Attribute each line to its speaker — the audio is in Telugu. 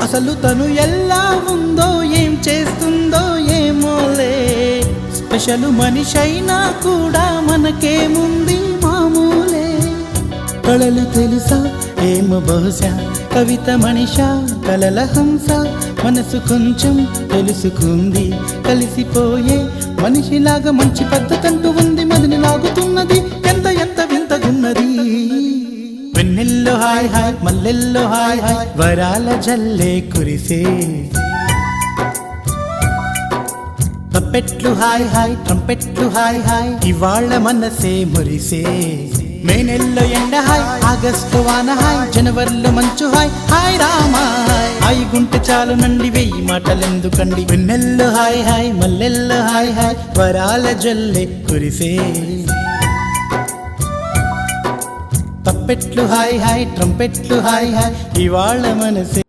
Speaker 1: అసలు తను ఎలా ఉందో ఏం చేస్తుందో ఏమోలే, స్పెషల్ మనిషైనా కూడా మనకేముంది మామూలే. కళలు తెలుసా ఏమో బహుశా, కవిత మనిషా కలల హంస, మనసు కొంచెం తెలుసుకుంది కలిసిపోయే మనిషిలాగా. మంచి పద్ధతంటూ ఉంది, మదిని లాగుతున్నది, ఎంత ఎంత వింతగున్నది. వెన్నెల్లో హాయ్ హాయ్, మల్లెల్లో హాయ్ హాయ్, వరాల జల్లే కురిసే. తప్పెట్లు హాయ్ హాయ్, ట్రంపెట్లు హాయ్ హాయ్, ఇవాళ్ళ మనసే మురిసే. మే నెలలో ఎండ హాయ్, ఆగస్టు వాన హాయ్, జనవరిలో మంచు హాయ్, హాయ్ రామా హాయ్. హాయ్ గుంటె చాలు నండి, వెయ్యి మాటలెందుకండి. వెన్నెల్లో హాయ్ హాయ్, మల్లెల్లో హాయ్ హాయ్, వరాల జల్లే కురిసే. తప్పెట్లు హాయ్ హాయ్, ట్రంపెట్లు హాయ్ హాయ్, ఇవాళ మనసే